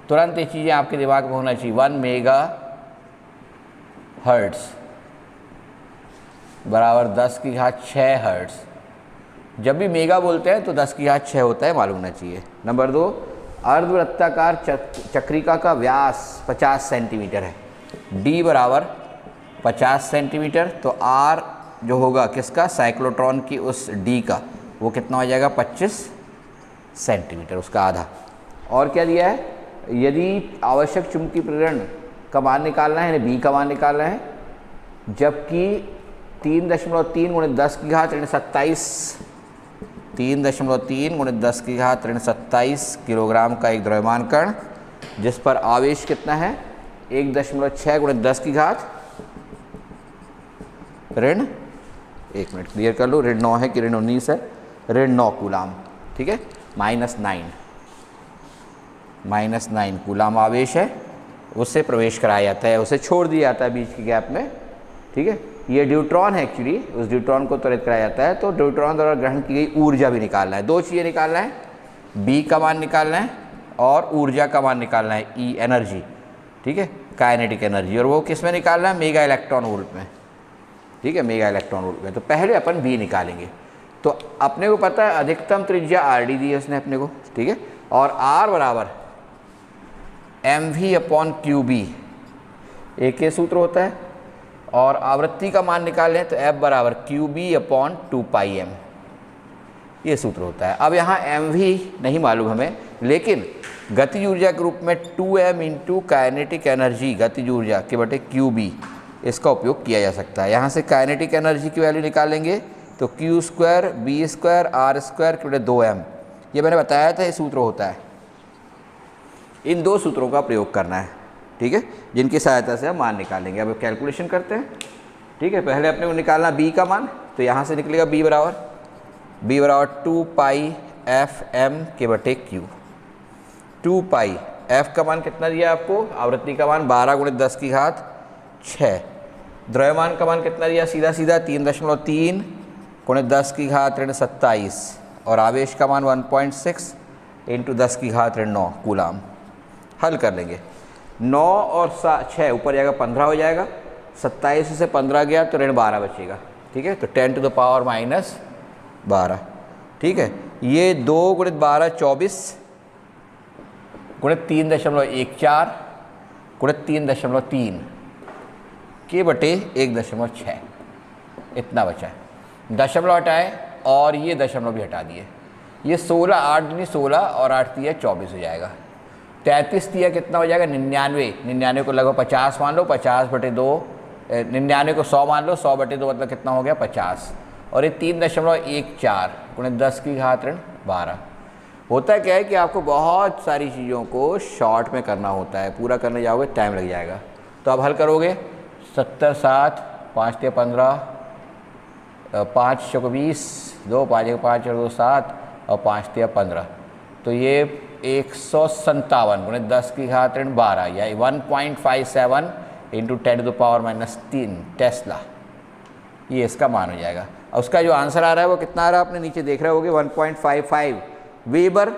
तुरंत ये चीज़ें आपके दिमाग में होना चाहिए। 1 मेगा हर्ट्स बराबर 10 की घात 6 हर्ट्स। जब भी मेगा बोलते हैं तो 10 की घात 6 होता है, मालूम होना चाहिए। नंबर 2, अर्धवृत्ताकार चक्रिका का व्यास 50 सेंटीमीटर है। डी बराबर 50 सेंटीमीटर, तो आर जो होगा किसका, साइक्लोट्रॉन की उस डी का, वो कितना हो जाएगा 25 सेंटीमीटर, उसका आधा। और क्या दिया है, यदि आवश्यक चुंबकीय प्रेरण का मान निकालना है, यानी बी का मान निकालना है, जबकि 3.3 × 10 की घात ऋण 27 3.3 × 10 की घात ऋण 27 किलोग्राम का एक द्रव्यमान कण, जिस पर आवेश कितना है 1.6 × 10 की घात ऋण, 1 मिनट क्लियर कर लो, ऋण 9 है कि ऋण 19 है, ऋण 9 कूलाम, ठीक है, -9 कूलाम आवेश है, उससे प्रवेश कराया जाता है, उसे छोड़ दिया जाता है बीच के गैप में, ठीक है। ये ड्यूट्रॉन है एक्चुअली, उस ड्यूट्रॉन को त्वरित कराया जाता है। तो ड्यूट्रॉन द्वारा ग्रहण की गई ऊर्जा भी निकालना है। 2 चीज़ें निकालना है, बी का मान निकालना है और ऊर्जा का मान निकालना है, ई एनर्जी, ठीक है, काइनेटिक एनर्जी, और वो किस में निकालना है, मेगा इलेक्ट्रॉन वोल्ट में, ठीक है, मेगा इलेक्ट्रॉन वोल्ट में। तो पहले अपन बी निकालेंगे। तो अपने को पता है अधिकतम त्रिज्या आर डी दी है उसने अपने को, ठीक है, और आर बराबर mv/qb एक ये सूत्र होता है, और आवृत्ति का मान निकाल लें तो F बराबर qb/2πm ये सूत्र होता है। अब यहाँ mv नहीं मालूम हमें, लेकिन गतिज ऊर्जा के रूप में 2m × काइनेटिक एनर्जी, गतिज ऊर्जा के बटे qb, इसका उपयोग किया जा सकता है। यहाँ से काइनेटिक एनर्जी की वैल्यू निकालेंगे तो q² b² r² के बटे 2m, ये मैंने बताया था, ये सूत्र होता है। इन 2 सूत्रों का प्रयोग करना है, ठीक है, जिनकी सहायता से हम मान निकालेंगे। अब कैलकुलेशन करते हैं, ठीक है। पहले अपने को निकालना b का मान, तो यहाँ से निकलेगा b बराबर 2πfm के बटे q। 2π f का मान कितना दिया आपको, आवृत्ति का मान 12 × 10 की घात 6, द्रव्यमान का मान कितना दिया, सीधा 3.3 × 10 की घात ऋण 27, और आवेश का मान 1.6 × 10 की घात ऋण 9 कूलाम। हल कर लेंगे, 9 और 6 ऊपर जाएगा 15 हो जाएगा, 27 से 15 गया तो ऋण 12 बचेगा, ठीक है, तो 10⁻⁻12, ठीक है। ये 2 × 12 24 × 3.14 × 3.3 के बटे 1.6, इतना बचा है। दशमलव हटाए और ये दशमलव भी हटा दिए, ये 16, 8 दूनी 16 और 8 दिया 24 हो जाएगा। 33 दिया कितना हो जाएगा, 99 को लगभग 50 मान लो, 50/2, 99 को 100 मान लो, 100/2 मतलब कितना हो गया 50, और ये 3.14 × 10 की घात ऋण 12। होता क्या है कि आपको बहुत सारी चीज़ों को शॉर्ट में करना होता है, पूरा करने जाओगे टाइम लग जाएगा। तो अब हल करोगे, 70 7 5 × 15 5 × 20 2 5 × 5 2 7 और 5 × 15, तो ये 157 × 10 की घात ऋण 12 या 1.57 × 10⁻³ टेस्ला, ये इसका मान हो जाएगा। और उसका जो आंसर आ रहा है वो कितना आ रहा है, आपने नीचे देख रहे होगे 1.55 वेबर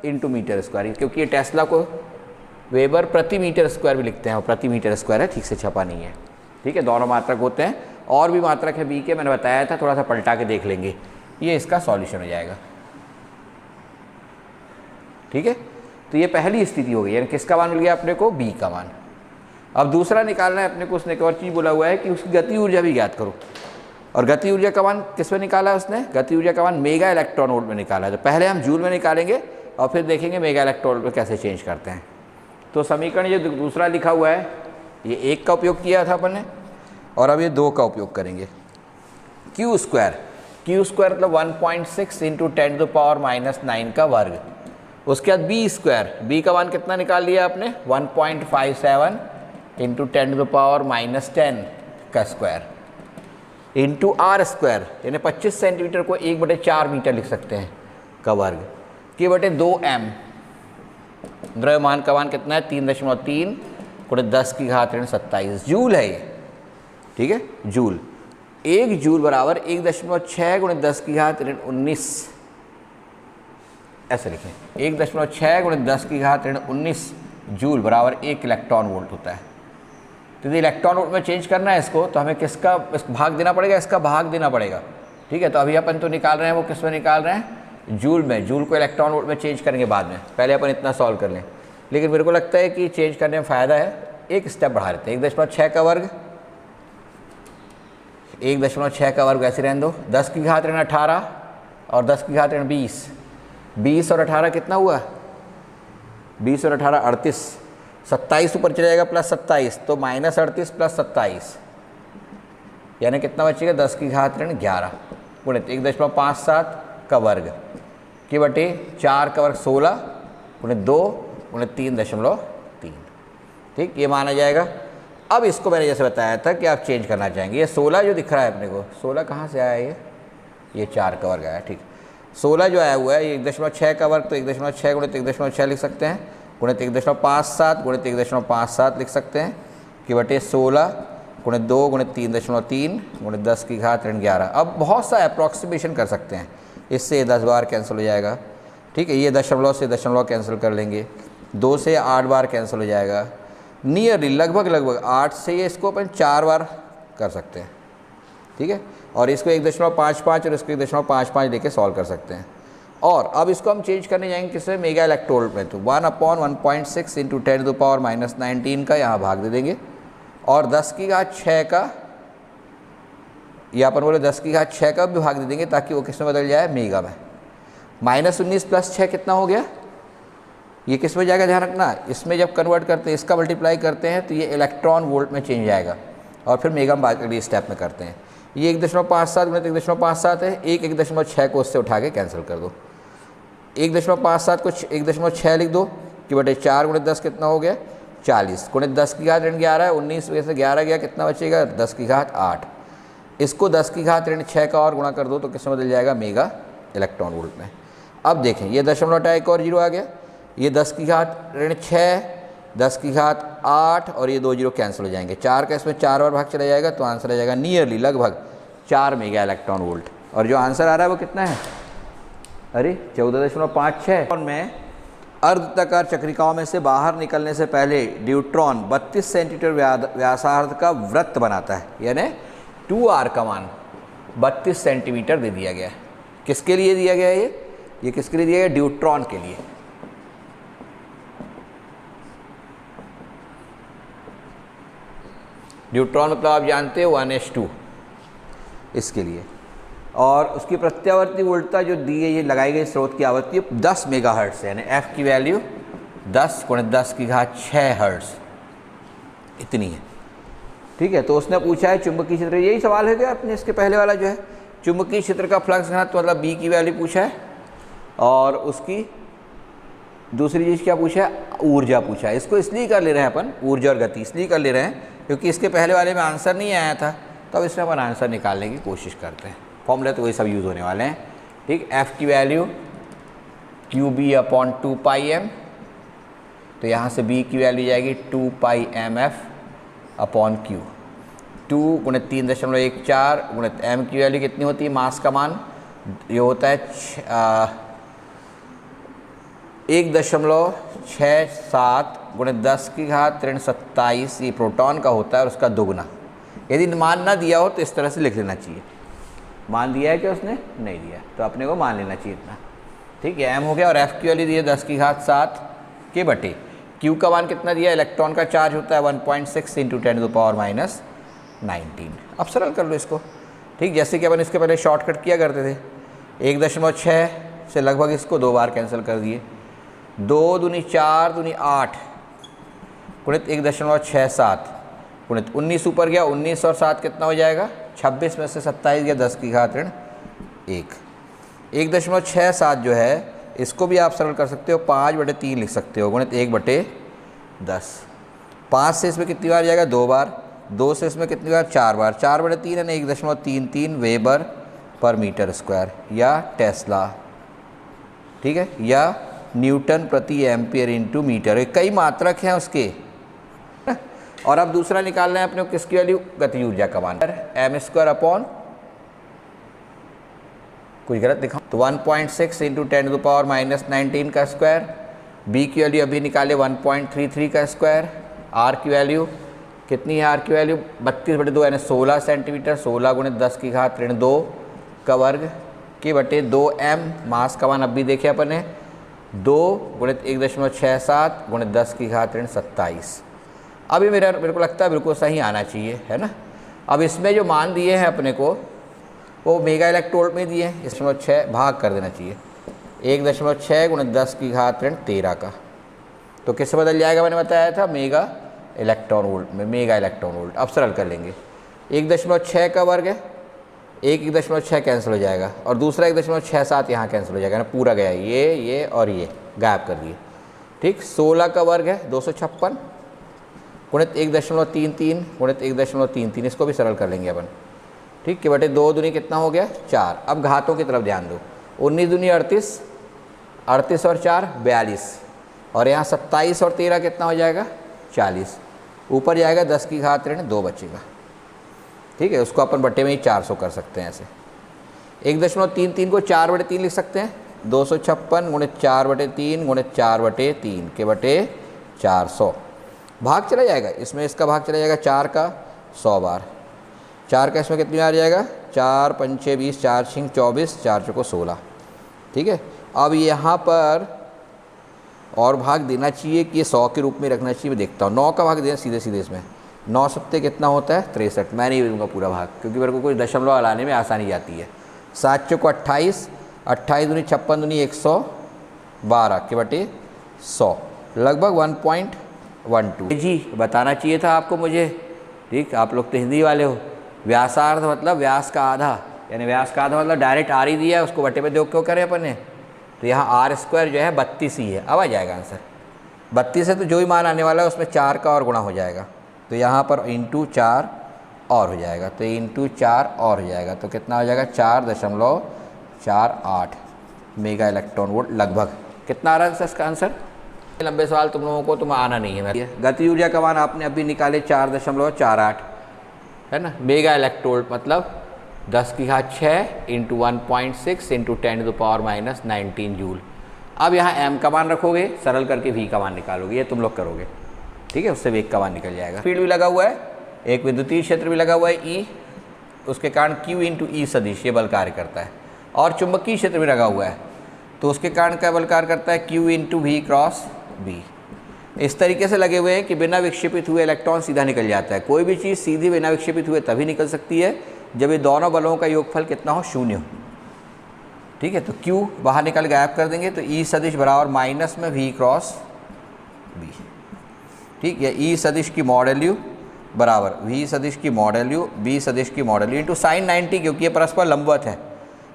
× मीटर स्क्वायर, क्योंकि ये टेस्ला को वेबर प्रति मीटर स्क्वायर भी लिखते हैं, और प्रति मीटर स्क्वायर है, ठीक से छपा नहीं है, ठीक है। दोनों मात्रक होते हैं, और भी मात्रक है बी के, मैंने बताया था, थोड़ा सा पलटा के देख लेंगे, ये इसका सॉल्यूशन हो जाएगा, ठीक है। तो ये पहली स्थिति हो गई, यानी किसका मान मिल गया अपने को, बी का मान। अब दूसरा निकालना है अपने को, उसने एक और चीज़ बोला हुआ है कि उसकी गति ऊर्जा भी ज्ञात करो, और गति ऊर्जा का मान किस में निकाला है उसने, गति ऊर्जा का मान मेगा इलेक्ट्रॉन वोल्ट में निकाला है। तो पहले हम जूल में निकालेंगे और फिर देखेंगे मेगा इलेक्ट्रॉन वोल्ट में कैसे चेंज करते हैं। तो समीकरण ये दूसरा लिखा हुआ है, ये 1 का उपयोग किया था अपन ने, और अब ये 2 का उपयोग करेंगे। q² मतलब 1.6 × 10⁻⁹ का वर्ग। उसके बाद b², b का मान कितना निकाल लिया आपने, 1.57 × 10⁻⁻10 का स्क्वायर इंटू r², यानी 25 सेंटीमीटर को 1/4 मीटर लिख सकते हैं का वर्ग, के बटे 2m। द्रव्यमान का मान कितना है, 3.3 × 10 की घात ऋण 27 जूल है ये, ठीक है, जूल। 1 जूल बराबर 1.6 × 10 की घात ऋण 19, ऐसे लिखें, 1.6 × 10 की घात ऋण 19 जूल बराबर 1 इलेक्ट्रॉन वोल्ट होता है। तो यदि इलेक्ट्रॉन वोल्ट में चेंज करना है इसको, तो हमें किसका भाग देना पड़ेगा, इसका भाग देना पड़ेगा। ठीक है, तो अभी अपन तो निकाल रहे हैं वो किस में निकाल रहे हैं, जूल में। जूल को इलेक्ट्रॉन वोल्ट में चेंज करेंगे बाद में, पहले अपन इतना सॉल्व कर लें। लेकिन मेरे को लगता है कि चेंज करने में फ़ायदा है, एक स्टेप बढ़ा देते हैं। 1.6 का वर्ग, 1.6 का वर्ग ऐसे रहने दो। 10 की घात ऋण 18 और 10 की घात ऋण 20। 20 और 18 कितना हुआ, 20 और 18 38। 27 ऊपर चले जाएगा प्लस 27, तो -38 प्लस 27 यानी कितना बचेगा, 10 की घात ऋण 11 गुणित 1.57 का वर्ग के बटे 4 का वर्ग 16 गुणित 2 गुणित 3.3। ठीक, ये माना जाएगा। अब इसको मैंने जैसे बताया था कि आप चेंज करना चाहेंगे। ये 16 जो दिख रहा है अपने को, 16 कहाँ से आया ये 4 का वर्ग आया। ठीक, 16 जो आया हुआ है ये 1.6 का वर्ग, तो 1.6 गुणित 1.6 लिख सकते हैं, गुणित 1.57 गुणित 1.57 लिख सकते हैं कि बटे 16 गुणित 2 गुणित 3.3 गुणित 10 की घात ऋण 11। अब बहुत सा अप्रॉक्सीमेशन कर सकते हैं, इससे 10 बार कैंसिल हो जाएगा। ठीक है, ये दशमलव से दशमलव कैंसिल कर लेंगे, 2 से 8 बार कैंसिल हो जाएगा। नियरली लगभग 8 से ये इसको अपन 4 बार कर सकते हैं। ठीक है, और इसको 1.55 और इसको 1.55 लेके सॉल्व कर सकते हैं। और अब इसको हम चेंज करने जाएंगे किसमें, मेगा इलेक्ट्रोवोल्ट में। तो 1/1.6 × 10⁻⁻19 का यहाँ भाग दे देंगे, और 10 की घात 6 का, या अपन बोले 10 की घात 6 का भी भाग दे देंगे, ताकि वो किस में बदल जाए, मेगा में। -19 + 6 कितना हो गया, ये किस में जाएगा, ध्यान रखना। इसमें जब कन्वर्ट करते हैं, इसका मल्टीप्लाई करते हैं, तो ये इलेक्ट्रॉन वोल्ट में चेंज जाएगा, और फिर मेगा में अगली स्टेप में करते हैं। ये 1.57 गुणित 1.57 है, 1.6 को उससे उठा के कैंसिल कर दो। 1.57 को 1.6 लिख दो कि बटे 4 गुणित 10 कितना हो गया, 40 गुणित 10 की घात ऋण 11 है, 19 में से 11 गया, कितना बचेगा, 10 की घात 8। इसको 10 की घात ऋण 6 का और गुणा कर दो, तो किस में बदल जाएगा, मेगा इलेक्ट्रॉन वोल्ट में। अब देखें, ये दशमलव हटा एक और जीरो आ गया, ये 10 की घात ऋण 6, 10 की घात 8 और ये 2 जीरो कैंसिल हो जाएंगे। 4 का इसमें 4 बार भाग चला जाएगा, तो आंसर आ जाएगा नियरली लगभग 4 मेगा इलेक्ट्रॉन वोल्ट। और जो आंसर आ रहा है वो कितना है, अरे 14.56। में अर्धतकार चक्रिकाओं में से बाहर निकलने से पहले ड्यूट्रॉन 32 सेंटीमीटर व्यासार्ध का वृत्त बनाता है, यानी 2r का मान 32 सेंटीमीटर दे दिया गया है। किसके लिए दिया गया है ये किसके लिए दिया गया, ड्यूट्रॉन के लिए। न्यूट्रॉन मतलब आप जानते हो 1s2, इसके लिए। और उसकी प्रत्यावर्ती वोल्टता जो दी है, ये लगाई गई स्रोत की आवृत्ति 10 मेगाहर्ट्ज़ है, यानी f की वैल्यू 10 × 10 की घात 6 हर्ट्ज़ इतनी है। ठीक है, तो उसने पूछा है चुंबकीय क्षेत्र, यही सवाल है क्या अपने इसके पहले वाला जो है, चुंबकीय क्षेत्र का फ्लक्स घनत्व मतलब b की वैल्यू पूछा है, और उसकी दूसरी चीज़ क्या पूछा है, ऊर्जा पूछा है। इसको इसलिए कर ले रहे हैं अपन, ऊर्जा और गति इसलिए कर ले रहे हैं क्योंकि इसके पहले वाले में आंसर नहीं आया था, तो अब इसमें अपन आंसर निकालने की कोशिश करते हैं। फॉर्मूले तो वही सब यूज़ होने वाले हैं। ठीक, f की वैल्यू QB/2πm, तो यहाँ से b की वैल्यू जाएगी 2πmf/q। 2 × 3.14 गुणित m की वैल्यू कितनी होती है, मास का मान ये होता है 1.67 गुणित 10 की घात ऋण 27, ये प्रोटॉन का होता है, और उसका दोगुना। यदि मान ना दिया हो तो इस तरह से लिख लेना चाहिए। मान दिया है कि उसने नहीं दिया, तो अपने को मान लेना चाहिए इतना। ठीक है, m हो गया, और f की वैल्यू दी है 10 की घात 7 के बटे q का मान कितना दिया, इलेक्ट्रॉन का चार्ज होता है 1.6 × 10⁻⁻19। अब सरल कर लो इसको। ठीक, जैसे कि अपन इसके पहले शॉर्टकट किया करते थे, 1.6 से लगभग इसको 2 बार कैंसिल कर दिए, 2 दूनी 4 दूनी 8 गुणित 1.67 गुणित 19 ऊपर गया, 19 और 7 कितना हो जाएगा, 26 में से 27 गया, 10 की घात ऋण 1। 1.67 जो है इसको भी आप सरल कर सकते हो, 5/3 लिख सकते हो, गुणित 1/10। 5 से इसमें कितनी बार जाएगा, 2 बार, 2 से इसमें कितनी बार, 4 बार, 4/3 यानी 1.33 वेबर/मीटर², या टेस्ला। ठीक है, या न्यूटन प्रति एम्पियर × मीटर। कई मात्रक हैं उसके। और अब दूसरा निकालना है अपने को, किसकी वैल्यू, गति ऊर्जा का मान, m² कुछ गलत लिखा तो 1.6 × 10⁻⁻19 का स्क्वायर बी की वैल्यू अभी निकाले 1.33 का स्क्वायर। आर की वैल्यू कितनी है, आर की वैल्यू 32/2 यानी 16 सेंटीमीटर, 16 × 10 की घात ऋण 2 का वर्ग के बटे 2m। मास का मान अभी देखे अपन ने 2 × 1.67 × 10 की घात ऋण 27। अभी मेरे को लगता है बिल्कुल सही आना चाहिए, है ना। अब इसमें जो मान दिए हैं अपने को वो मेगा इलेक्ट्रोवोल्ट में दिए हैं, इसमें 6 भाग कर देना चाहिए 1.6 × 10 की घात ऋण 13 का। तो किससे बदल जाएगा, मैंने बताया था मेगा इलेक्ट्रॉन वोल्ट में, मेगा इलेक्ट्रॉन वोल्ट। अब सरल कर लेंगे, 1.6 का वर्ग है, 1.6 कैंसिल हो जाएगा और दूसरा 1.67 यहाँ कैंसिल हो जाएगा ना, पूरा गया ये और ये गायब कर दिए। ठीक, 16 का वर्ग है 256 गुणित 1.33 गुणित 1.33, इसको भी सरल कर लेंगे अपन। ठीक, कि बटे 2 दूनी कितना हो गया 4। अब घातों की तरफ ध्यान दो, 19 दूनी 38, 38 और 4 42 और यहाँ 27 और 13 कितना हो जाएगा 40। ऊपर जाएगा 10 की घात ऋण 2 बचेगा। ठीक है, उसको अपन बटे में ही 400 कर सकते हैं ऐसे। 1.33 को 4/3 लिख सकते हैं, 256 गुणित 4/3 गुणित 4/3 के बटे 400। भाग चला जाएगा इसमें, इसका भाग चला जाएगा 4 का 100 बार, 4 का इसमें कितनी आ जाएगा 4 × 5 = 20, 4 × 6 = 24, 4 × 4 = 16। ठीक है, अब यहाँ पर और भाग देना चाहिए कि ये 100 के रूप में रखना चाहिए। मैं देखता हूँ 9 का भाग देना सीधे सीधे इसमें, 9 सत्ते कितना होता है 63। मैं नहीं दूंगा पूरा भाग क्योंकि मेरे को कोई दशमलव हटाने में आसानी जाती है। 7 × 4 = 28, 28 दूनी 56 दूनी 112 के बटे 100, लगभग 1.12 जी बताना चाहिए था आपको मुझे। ठीक, आप लोग तो हिंदी वाले हो। व्यासार्ध मतलब व्यास का आधा, यानी व्यास का आधा मतलब डायरेक्ट आर ही दिया है, उसको बटे पे दो क्यों करें अपन ने। तो यहाँ r² जो है 32 ही है। अब आ जाएगा आंसर 32 है, तो जो भी मान आने वाला है उसमें 4 का और गुणा हो जाएगा, तो यहाँ पर × 4 और हो जाएगा, तो × 4 और हो जाएगा, तो कितना हो जाएगा 4.48 मेगा इलेक्ट्रॉन वोल्ट लगभग। कितना आ रहा है इसका आंसर। लंबे सवाल तुम लोगों को आना नहीं है। गति ऊर्जा का मान आपने अभी निकाले 4.48 है ना। मेगा इलेक्ट्रोवोल्ट मतलब 10 की घात 6 × 1.6 × 10⁻⁻19 जूल। अब यहाँ m का मान रखोगे, सरल करके v का मान निकालोगे, ये तुम लोग करोगे। ठीक है, उससे वेग का मान निकल जाएगा। फील्ड भी लगा हुआ है, एक विद्युतीय क्षेत्र भी लगा हुआ है E, उसके कारण Q × E सदिश ये बल कार्य करता है, और चुंबकीय क्षेत्र भी लगा हुआ है, तो उसके कारण क्या बल कार्य करता है Q × V × B। इस तरीके से लगे हुए हैं कि बिना विक्षेपित हुए इलेक्ट्रॉन सीधा निकल जाता है। कोई भी चीज़ सीधी बिना विक्षेपित हुए तभी निकल सकती है जब ये दोनों बलों का योगफल कितना हो 0 हो। ठीक है, तो Q बाहर निकल गायब कर देंगे, तो E सदिश बराबर माइनस में V × B। ठीक है, E सदिश की मॉड LU बराबर V सदिश की मॉड LU B सदिश की मॉड LU × sin 90, क्योंकि ये परस्पर लंबवत है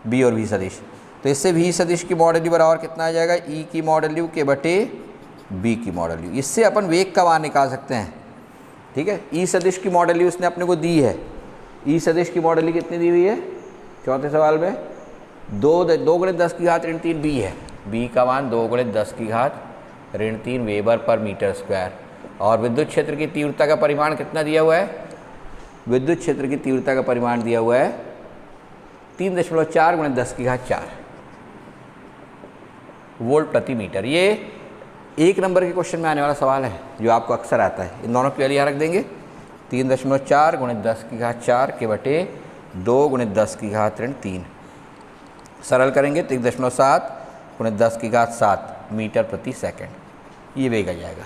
B और V सदिश, तो इससे V सदिश की मॉड LU बराबर कितना आ जाएगा E की मॉड LU के बटे B की मॉड LU। इससे अपन वेग का मान निकाल सकते हैं। ठीक है, E सदिश की मॉड LU उसने अपने को दी है। E सदिश की मॉड LU कितनी दी हुई है चौथे सवाल में 2 × 10 की घात ऋण 3 B है। B का मान 2 × 10 की घात ऋण 3 Wb/m²। और विद्युत क्षेत्र की तीव्रता का परिमाण कितना दिया हुआ है, विद्युत क्षेत्र की तीव्रता का परिमाण दिया हुआ है 3.4 × 10 की घात 4 वोल्ट प्रति मीटर। ये 1 नंबर के क्वेश्चन में आने वाला सवाल है जो आपको अक्सर आता है। इन दोनों की वैल्यू यहाँ रख देंगे, 3.4 × 10 की घात 4 के बटे 2 × 10 की घात ऋण 3। सरल करेंगे तो 1.7 × 10 की घात 7 मीटर प्रति सेकंड ये वेग आ जाएगा।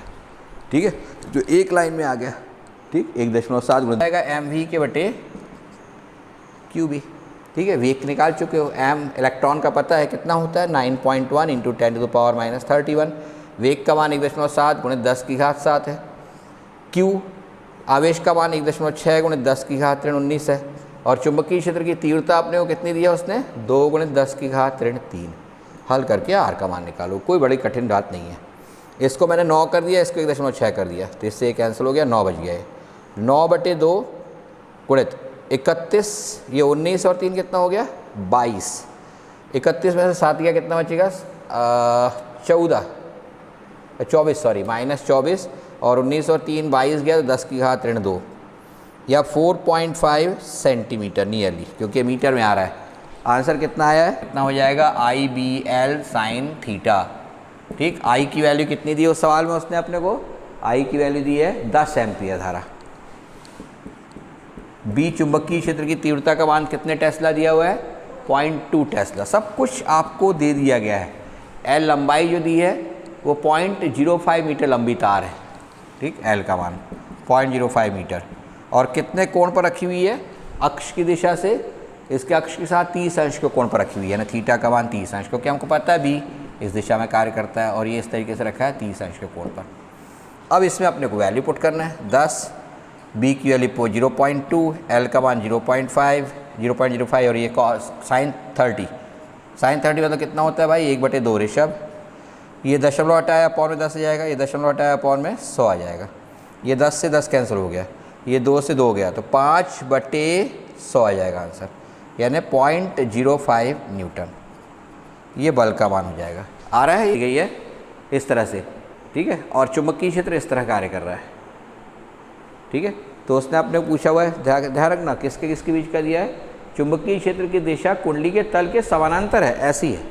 ठीक है, जो एक लाइन में आ गया। ठीक, 1.7 गुणा जाएगा mv के बटे qb। ठीक है, वेग निकाल चुके हो। m इलेक्ट्रॉन का पता है कितना होता है 9.1 × 10⁻31। वेग का मान 1.7 × 10 की घात 7 है। q आवेश का मान 1.6 × 10 की घात ऋण 19 है। और चुंबकीय क्षेत्र की तीव्रता अपने को कितनी दिया उसने 2 × 10 की घात ऋण 3। हल करके r का मान निकालो, कोई बड़ी कठिन बात नहीं है। इसको मैंने 9 कर दिया, इसको 1.6 कर दिया, तो इससे कैंसिल हो गया, 9 बच गया। 9/2 गुणित 31, ये 19 और 3 कितना हो गया 22। 31 में से 7 गया कितना बचेगा 24 सॉरी -24, और 19 और 3 22 गया, तो 10 की घात ऋण 2 या 4.5 सेंटीमीटर नियरली, क्योंकि मीटर में आ रहा है। आंसर कितना आया है, कितना हो जाएगा IBL sin थीटा ठीक। आई की वैल्यू कितनी दी उस सवाल में उसने अपने को, आई की वैल्यू दी है 10 एम्पियर धारा। बी चुंबकीय क्षेत्र की तीव्रता का मान कितने टेस्ला दिया हुआ है, 0.2 टेस्ला। सब कुछ आपको दे दिया गया है। एल लंबाई जो दी है वो 0.05 मीटर लंबी तार है, ठीक। एल का मान 0.05 मीटर, और कितने कोण पर रखी हुई है, अक्ष की दिशा से इसके अक्ष के साथ 30 अंश के कोण पर रखी हुई है ना, थीटा का मान 30 अंश, क्योंकि हमको पता है बी इस दिशा में कार्य करता है और ये इस तरीके से रखा है 30 अंश के कोण पर। अब इसमें अपने को वैल्यू पुट करना है 10, बी की वैल्यू 0.2, एल का मान 0.05 और ये साइन 30। साइन 30 मतलब कितना होता है भाई, 1/2 ऋषभ। ये दशमलव हटाया अपॉन में 10 आ जाएगा, ये दशमलव हटाया अपॉन में 100 आ जाएगा। ये 10 से 10 कैंसिल हो गया, ये 2 से 2 गया, तो 5/100 आ जाएगा आंसर, यानी 0.05 न्यूटन। ये बल का मान हो जाएगा। आ रहा है, ये है इस तरह से, ठीक है। और चुंबकीय क्षेत्र इस तरह कार्य कर रहा है, ठीक है। तो उसने आपने पूछा हुआ है, ध्यान रखना किसके किसके बीच का दिया है, चुंबकीय क्षेत्र की दिशा कुंडली के तल के समानांतर है, ऐसी है।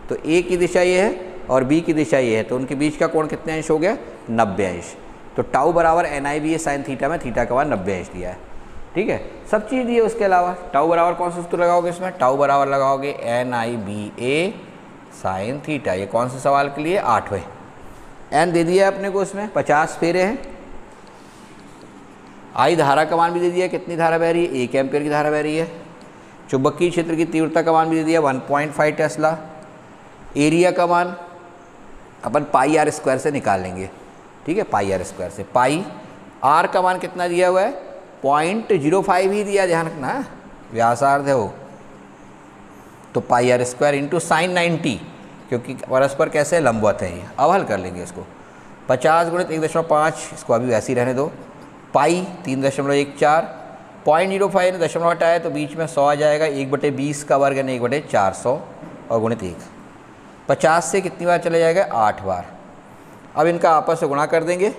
तो ए की दिशा ये है और बी की दिशा ये है, तो उनके बीच का कोण कितने अंश हो गया, 90 अंश। तो टाउ बराबर NIBA साइन थीटा में थीटा का मान 90 अंश दिया है, ठीक है। सब चीज़ दी है। उसके अलावा टाउ बराबर कौन सा सूत्र लगाओगे इसमें, टाउ बराबर लगाओगे NIBA साइन थीटा। ये कौन से सवाल के लिए, 8वें। एन दे दिया है अपने को, उसमें 50 फेरे हैं। आई धारा का मान भी दे दिया, कितनी धारा बह रही है, 1 एम्पियर की धारा बह रही है। चुंबकीय क्षेत्र की तीव्रता का मान भी दे दिया 1.5 टेस्ला। एरिया का मान अपन पाई आर स्क्वायर से निकाल लेंगे, ठीक है, पाई आर स्क्वायर से। पाई आर का मान कितना दिया हुआ है, 0.05 ही दिया, ध्यान रखना, व्यासार्ध है वो। तो पाई आर स्क्वायर इंटू साइन 90, क्योंकि परस्पर कैसे लंबवत है ये। अब हल कर लेंगे इसको, 50 गुणित 1.5, इसको अभी वैसे ही रहने दो। पाई 3.14, 0.05 ने दशमलव हटाया तो बीच में 100 आ जाएगा, 1/20 का वर्ग यानी 1/400 और गुणित 1। 50 से कितनी बार चले जाएगा, 8 बार। अब इनका आपस में गुणा कर देंगे,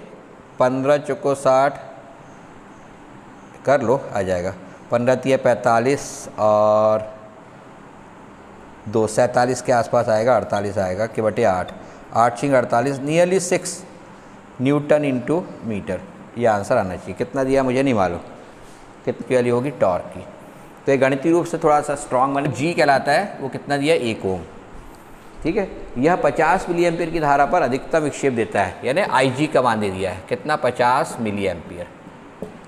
15 चौको 60 कर लो, आ जाएगा 15 तिया 45 और 2 47 के आसपास आएगा, 48 आएगा कि बटे 8, 8 छिंग 48, नियरली 6 न्यूटन इंटू मीटर। ये आंसर आना चाहिए। कितना दिया मुझे नहीं मालूम, कितनी वैल्यू होगी टॉर्क की। तो ये गणितीय रूप से थोड़ा सा स्ट्रॉन्ग बने, जी कहलाता है, वो कितना दिया, 1 ओम, ठीक है। यह 50 मिली एम्पियर की धारा पर अधिकतम विक्षेप देता है, यानी IG का मान दे दिया है, कितना, 50 मिली एम्पियर,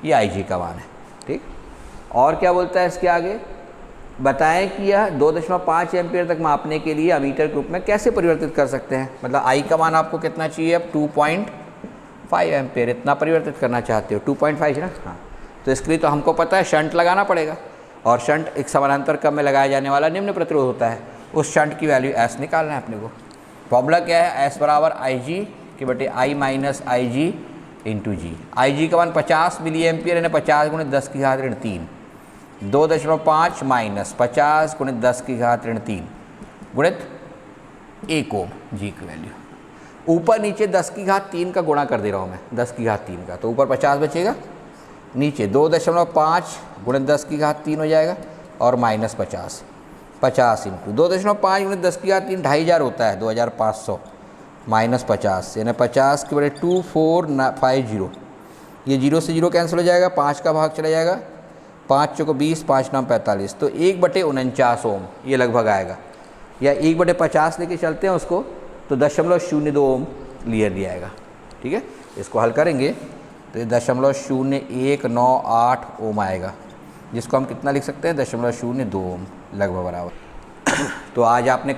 ये IG का मान है, ठीक। और क्या बोलता है इसके आगे, बताएं कि यह 2.5 एम्पियर तक मापने के लिए अमीटर के रूप में कैसे परिवर्तित कर सकते हैं। मतलब आई का मान आपको कितना चाहिए, अब 2.5 एम्पियर, इतना परिवर्तित करना चाहते हो, 2.5 ना, हाँ। तो इसके लिए तो हमको पता है शंट लगाना पड़ेगा, और शंट एक समानांतर क्रम में लगाया जाने वाला निम्न प्रतिरोध होता है। उस शंट की वैल्यू S निकालना है अपने को। फॉर्मूला क्या है, S बराबर IG के बटे I minus IG into G. IG का मान 50 मिली एम्पियर, यानी 50 गुणित 10 की घात ऋण 3, 2.5 माइनस 50 गुणित 10 की घात ऋण 3 गुणित 1 ओम, जी की वैल्यू। ऊपर नीचे 10 की घात 3 का गुणा कर दे रहा हूँ मैं, 10 की घात 3 का, तो ऊपर 50 बचेगा, नीचे 2.5 गुणित 10 की घात 3 हो जाएगा और माइनस 50, 50 इंटू 2.5 गुणित 10 की घात 3 2500 होता है, 2500 माइनस 50 यानी 50 के बड़े 2450। ये 0 से 0 कैंसिल हो जाएगा, 5 का भाग चला जाएगा, 5 चौको 20, 5 9 45, तो 1/49 ओम ये लगभग आएगा, या 1/50 लेके चलते हैं उसको, तो 0.02 ओम क्लियर दिया जाएगा, ठीक है। इसको हल करेंगे तो ये 0.0198 ओम आएगा, जिसको हम कितना लिख सकते हैं, 0.02 ओम लगभग बराबर। तो आज आपने